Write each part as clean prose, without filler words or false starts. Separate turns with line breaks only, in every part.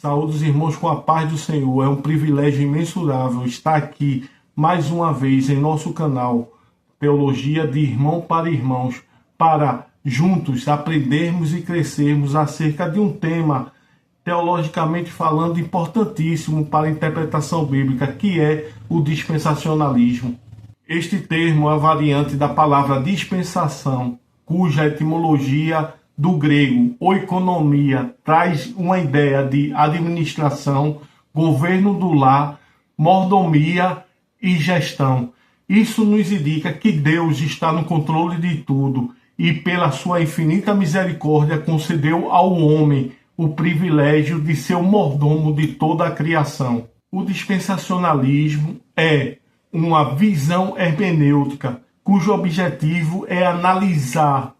Saúde os irmãos com a paz do Senhor. É um privilégio imensurável estar aqui mais uma vez em nosso canal Teologia de Irmão para Irmãos, para juntos aprendermos e crescermos acerca de um tema teologicamente falando importantíssimo para a interpretação bíblica, que é o dispensacionalismo. Este termo é a variante da palavra dispensação, cuja etimologia do grego oikonomia traz uma ideia de administração, governo do lar, mordomia e gestão. Isso nos indica que Deus está no controle de tudo e, pela sua infinita misericórdia, concedeu ao homem o privilégio de ser o mordomo de toda a criação. O dispensacionalismo é uma visão hermenêutica cujo objetivo é analisar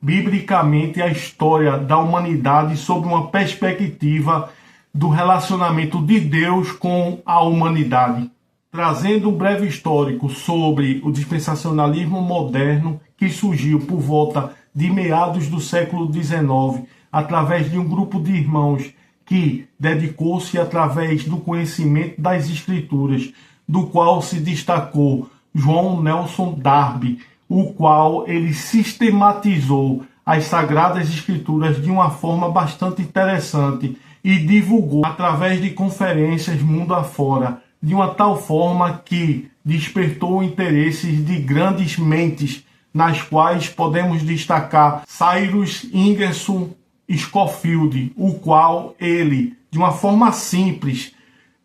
biblicamente a história da humanidade sob uma perspectiva do relacionamento de Deus com a humanidade, trazendo um breve histórico sobre o dispensacionalismo moderno que surgiu por volta de meados do século XIX, através de um grupo de irmãos que dedicou-se através do conhecimento das Escrituras, do qual se destacou João Nelson Darby, o qual ele sistematizou as Sagradas Escrituras de uma forma bastante interessante e divulgou através de conferências mundo afora, de uma tal forma que despertou interesses de grandes mentes, nas quais podemos destacar Cyrus Ingerson Scofield, o qual ele, de uma forma simples,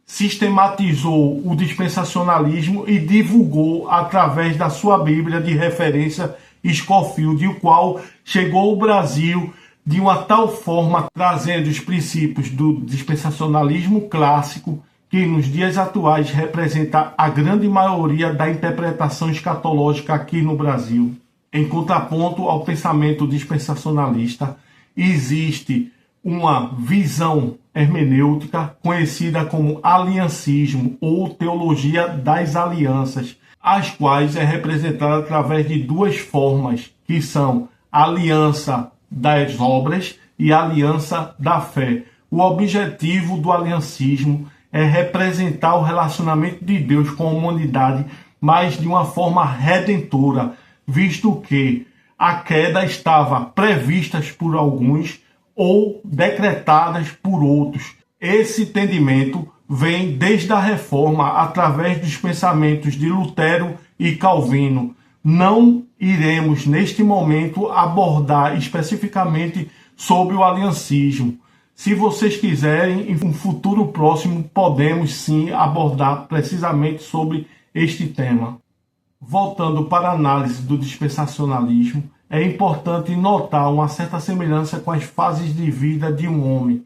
sistematizou o dispensacionalismo e divulgou através da sua Bíblia de referência Scofield, o qual chegou ao Brasil de uma tal forma, trazendo os princípios do dispensacionalismo clássico, que nos dias atuais representa a grande maioria da interpretação escatológica aqui no Brasil. Em contraponto ao pensamento dispensacionalista, existe uma visão hermenêutica conhecida como aliancismo ou teologia das alianças, as quais é representada através de duas formas, que são a aliança das obras e a aliança da fé. O objetivo do aliancismo é representar o relacionamento de Deus com a humanidade, mas de uma forma redentora, visto que a queda estava prevista por alguns ou decretadas por outros. Esse entendimento vem desde a Reforma, através dos pensamentos de Lutero e Calvino. Não iremos, neste momento, abordar especificamente sobre o aliancismo. Se vocês quiserem, em um futuro próximo, podemos sim abordar precisamente sobre este tema. Voltando para a análise do dispensacionalismo, é importante notar uma certa semelhança com as fases de vida de um homem.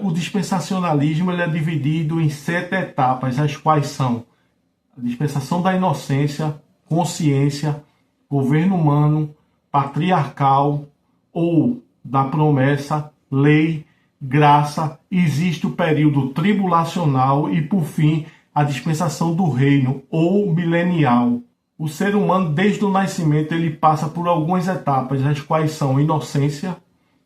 O dispensacionalismo ele é dividido em 7 etapas, as quais são a dispensação da inocência, consciência, governo humano, patriarcal ou da promessa, lei, graça. Existe o período tribulacional e, por fim, a dispensação do reino ou milenial. O ser humano, desde o nascimento, ele passa por algumas etapas, as quais são inocência,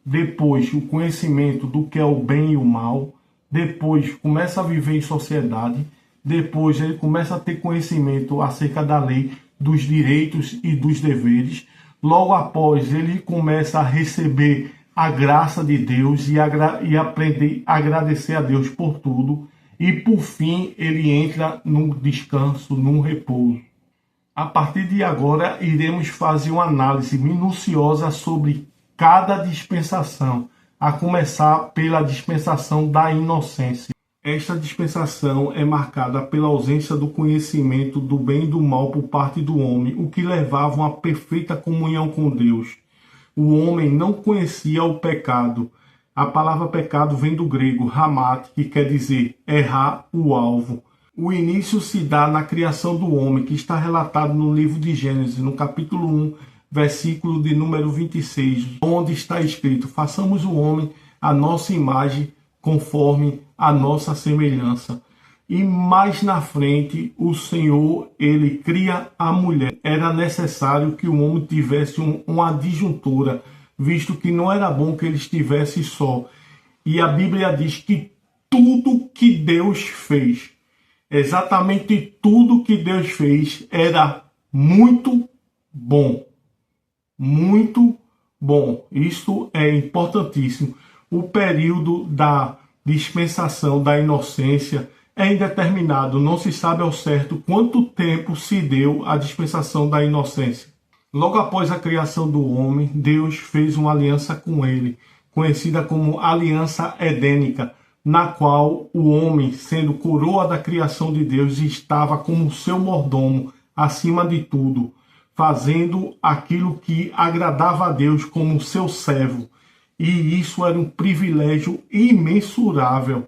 depois o conhecimento do que é o bem e o mal, depois começa a viver em sociedade, depois ele começa a ter conhecimento acerca da lei, dos direitos e dos deveres, logo após ele começa a receber a graça de Deus e aprender a agradecer a Deus por tudo, e por fim ele entra num descanso, num repouso. A partir de agora, iremos fazer uma análise minuciosa sobre cada dispensação, a começar pela dispensação da inocência. Esta dispensação é marcada pela ausência do conhecimento do bem e do mal por parte do homem, o que levava a uma perfeita comunhão com Deus. O homem não conhecia o pecado. A palavra pecado vem do grego hamat, que quer dizer errar o alvo. O início se dá na criação do homem, que está relatado no livro de Gênesis, no capítulo 1, versículo de número 26, onde está escrito: façamos o homem a nossa imagem, conforme a nossa semelhança. E mais na frente, o Senhor, ele cria a mulher. Era necessário que o homem tivesse uma adjuntora, visto que não era bom que ele estivesse só. E a Bíblia diz que tudo que Deus fez, exatamente tudo que Deus fez era muito bom. Muito bom. Isso é importantíssimo. O período da dispensação da inocência é indeterminado. Não se sabe ao certo quanto tempo se deu a dispensação da inocência. Logo após a criação do homem, Deus fez uma aliança com ele, conhecida como Aliança Edênica, na qual o homem, sendo coroa da criação de Deus, estava como seu mordomo, acima de tudo, fazendo aquilo que agradava a Deus como seu servo. E isso era um privilégio imensurável.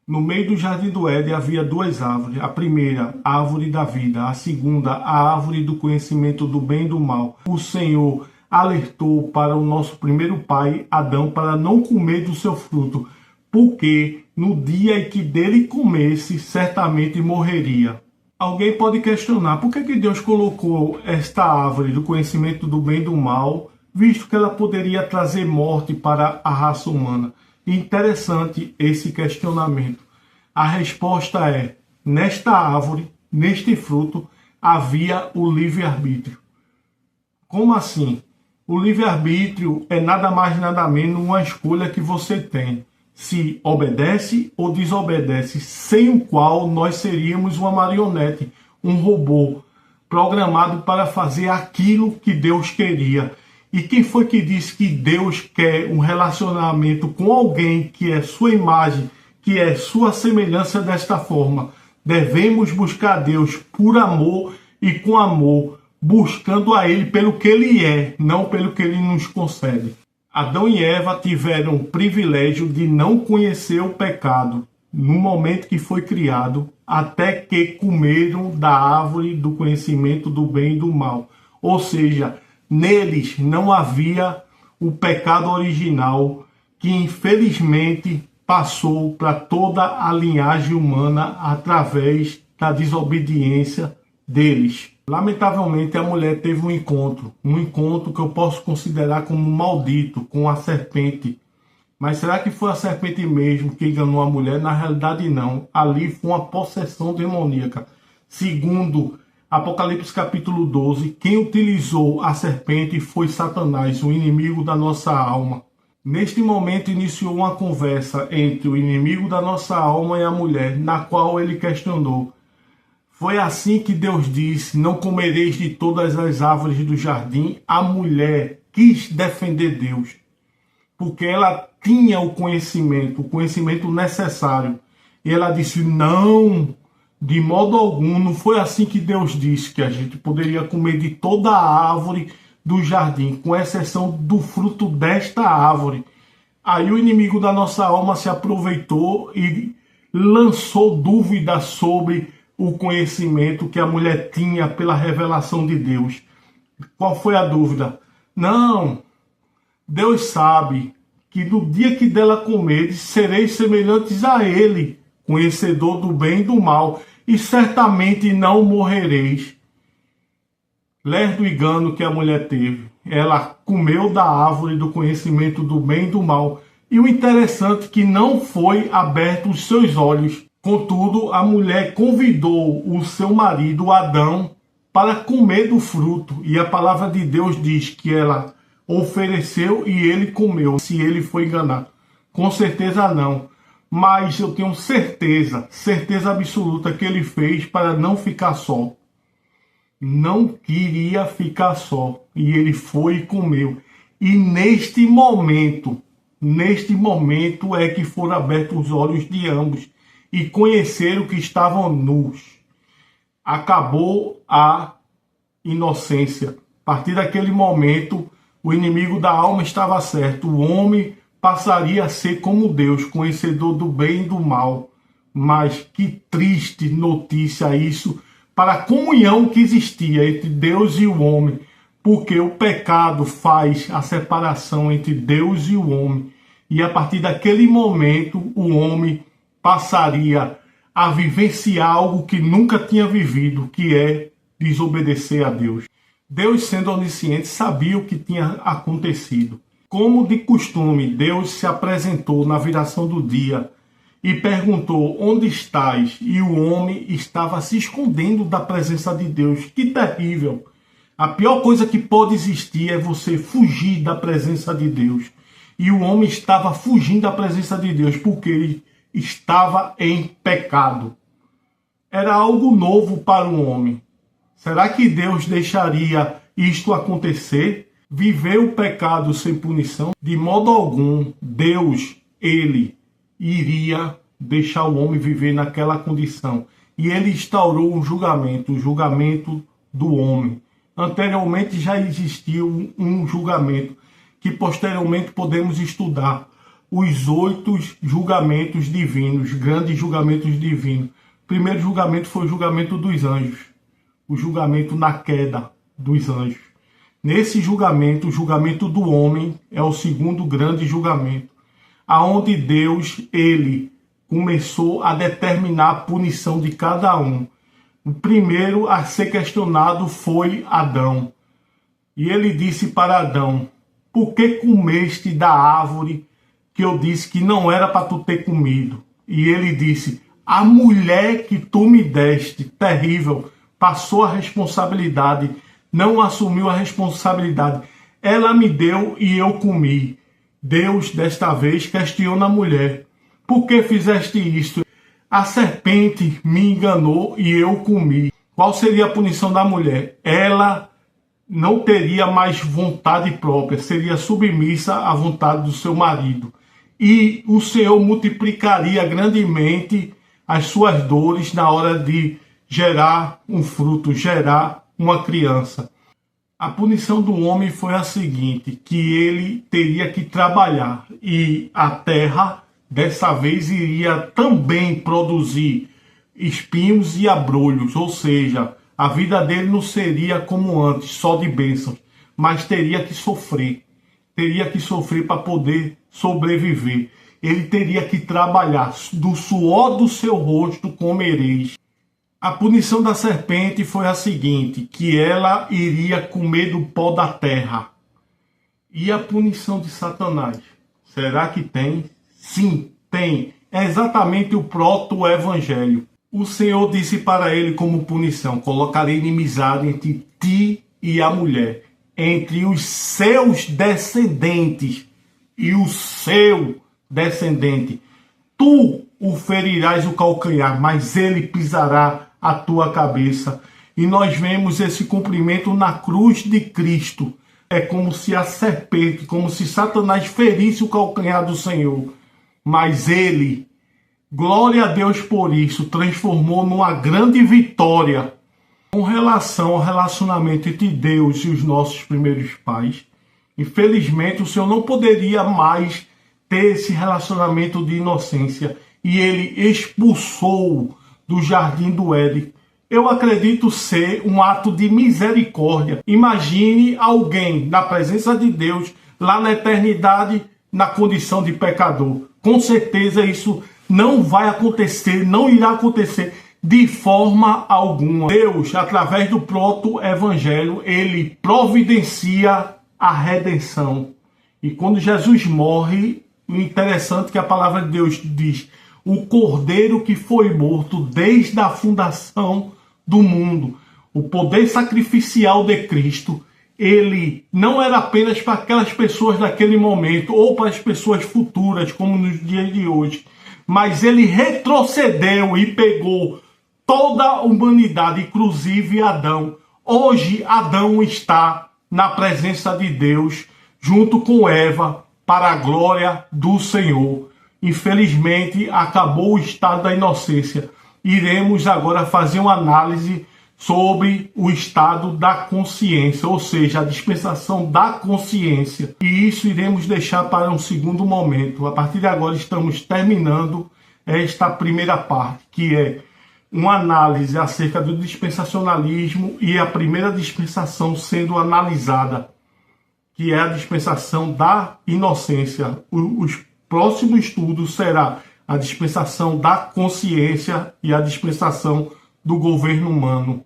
No meio do jardim do Éden havia duas árvores. A primeira, a árvore da vida. A segunda, a árvore do conhecimento do bem e do mal. O Senhor alertou para o nosso primeiro pai, Adão, para não comer do seu fruto, porque no dia em que dele comesse, certamente morreria. Alguém pode questionar por que Deus colocou esta árvore do conhecimento do bem e do mal, visto que ela poderia trazer morte para a raça humana. Interessante esse questionamento. A resposta é: nesta árvore, neste fruto, havia o livre-arbítrio. Como assim? O livre-arbítrio é nada mais nada menos uma escolha que você tem, se obedece ou desobedece, sem o qual nós seríamos uma marionete, um robô, programado para fazer aquilo que Deus queria. E quem foi que disse que Deus quer um relacionamento com alguém que é sua imagem, que é sua semelhança desta forma? Devemos buscar Deus por amor e com amor, buscando a Ele pelo que Ele é, não pelo que Ele nos concede. Adão e Eva tiveram o privilégio de não conhecer o pecado no momento que foi criado, até que comeram da árvore do conhecimento do bem e do mal. Ou seja, neles não havia o pecado original que infelizmente passou para toda a linhagem humana através da desobediência deles. Lamentavelmente a mulher teve um encontro que eu posso considerar como maldito com a serpente. Mas será que foi a serpente mesmo que enganou a mulher? Na realidade não, ali foi uma possessão demoníaca. Segundo Apocalipse capítulo 12, quem utilizou a serpente foi Satanás, o inimigo da nossa alma. Neste momento iniciou uma conversa entre o inimigo da nossa alma e a mulher, na qual ele questionou: foi assim que Deus disse, não comereis de todas as árvores do jardim? A mulher quis defender Deus, porque ela tinha o conhecimento necessário. E ela disse: não, de modo algum, não foi assim que Deus disse que a gente poderia comer de toda a árvore do jardim, com exceção do fruto desta árvore. Aí o inimigo da nossa alma se aproveitou e lançou dúvidas sobre o conhecimento que a mulher tinha pela revelação de Deus. Qual foi a dúvida? Não, Deus sabe que no dia que dela comeres, sereis semelhantes a Ele, conhecedor do bem e do mal, e certamente não morrereis. Lerdo engano que a mulher teve. Ela comeu da árvore do conhecimento do bem e do mal. E o interessante é que não foi aberto os seus olhos. Contudo, a mulher convidou o seu marido, Adão, para comer do fruto. E a palavra de Deus diz que ela ofereceu e ele comeu. Se ele foi enganado. Com certeza não. Mas eu tenho certeza absoluta que ele fez para não ficar só. Não queria ficar só. E ele foi e comeu. E neste momento é que foram abertos os olhos de ambos e conheceram que estavam nus. Acabou a inocência. A partir daquele momento, o inimigo da alma estava certo. O homem passaria a ser como Deus, conhecedor do bem e do mal. Mas que triste notícia isso para a comunhão que existia entre Deus e o homem, porque o pecado faz a separação entre Deus e o homem. E a partir daquele momento, o homem passaria a vivenciar algo que nunca tinha vivido, que é desobedecer a Deus. Deus, sendo onisciente, sabia o que tinha acontecido. Como de costume, Deus se apresentou na viração do dia e perguntou: onde estás? E o homem estava se escondendo da presença de Deus. Que terrível! A pior coisa que pode existir é você fugir da presença de Deus. E o homem estava fugindo da presença de Deus porque ele estava em pecado. Era algo novo para o homem. Será que Deus deixaria isto acontecer? Viver o pecado sem punição? De modo algum, Deus, ele iria deixar o homem viver naquela condição. E ele instaurou um julgamento, o julgamento do homem. Anteriormente já existiu um julgamento, que posteriormente podemos estudar. Os 8 julgamentos divinos, grandes julgamentos divinos. O primeiro julgamento foi o julgamento dos anjos. O julgamento na queda dos anjos. Nesse julgamento, o julgamento do homem é o segundo grande julgamento, aonde Deus, ele começou a determinar a punição de cada um. O primeiro a ser questionado foi Adão. E ele disse para Adão: por que comeste da árvore que eu disse que não era para tu ter comido? E ele disse: a mulher que tu me deste, terrível, passou a responsabilidade, não assumiu a responsabilidade. Ela me deu e eu comi. Deus, desta vez, questiona a mulher: por que fizeste isto? A serpente me enganou e eu comi. Qual seria a punição da mulher? Ela não teria mais vontade própria, seria submissa à vontade do seu marido. E o Senhor multiplicaria grandemente as suas dores na hora de gerar um fruto, gerar uma criança. A punição do homem foi a seguinte, que ele teria que trabalhar e a terra dessa vez iria também produzir espinhos e abrolhos, ou seja, a vida dele não seria como antes, só de bênçãos, mas teria que sofrer para poder sobreviver. Ele teria que trabalhar, do suor do seu rosto comereis. A punição da serpente foi a seguinte, que ela iria comer do pó da terra. E a punição de Satanás? Será que tem? Sim, tem. É exatamente o proto-evangelho. O Senhor disse para ele como punição: colocarei inimizade entre ti e a mulher, entre os seus descendentes e o seu descendente. Tu o ferirás o calcanhar, mas ele pisará a tua cabeça. E nós vemos esse cumprimento na cruz de Cristo. É como se a serpente, como se Satanás ferisse o calcanhar do Senhor. Mas ele, glória a Deus por isso, transformou numa grande vitória. Com relação ao relacionamento entre Deus e os nossos primeiros pais, infelizmente o Senhor não poderia mais ter esse relacionamento de inocência. E ele expulsou do jardim do Éden. Eu acredito ser um ato de misericórdia. Imagine alguém na presença de Deus, lá na eternidade, na condição de pecador. Com certeza isso não vai acontecer, não irá acontecer de forma alguma. Deus, através do proto-evangelho, ele providencia a redenção. E quando Jesus morre, o interessante é que a palavra de Deus diz: o cordeiro que foi morto desde a fundação do mundo. O poder sacrificial de Cristo, ele não era apenas para aquelas pessoas daquele momento ou para as pessoas futuras, como nos dias de hoje, mas ele retrocedeu e pegou toda a humanidade, inclusive Adão. Hoje Adão está na presença de Deus, junto com Eva, para a glória do Senhor. Infelizmente, acabou o estado da inocência. Iremos agora fazer uma análise sobre o estado da consciência, ou seja, a dispensação da consciência. E isso iremos deixar para um segundo momento. A partir de agora estamos terminando esta primeira parte, que é uma análise acerca do dispensacionalismo e a primeira dispensação sendo analisada, que é a dispensação da inocência. Os próximo estudo será a dispensação da consciência e a dispensação do governo humano.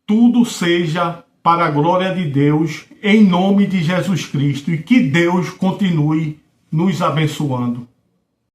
Tudo seja para a glória de Deus, em nome de Jesus Cristo, e que Deus continue nos abençoando.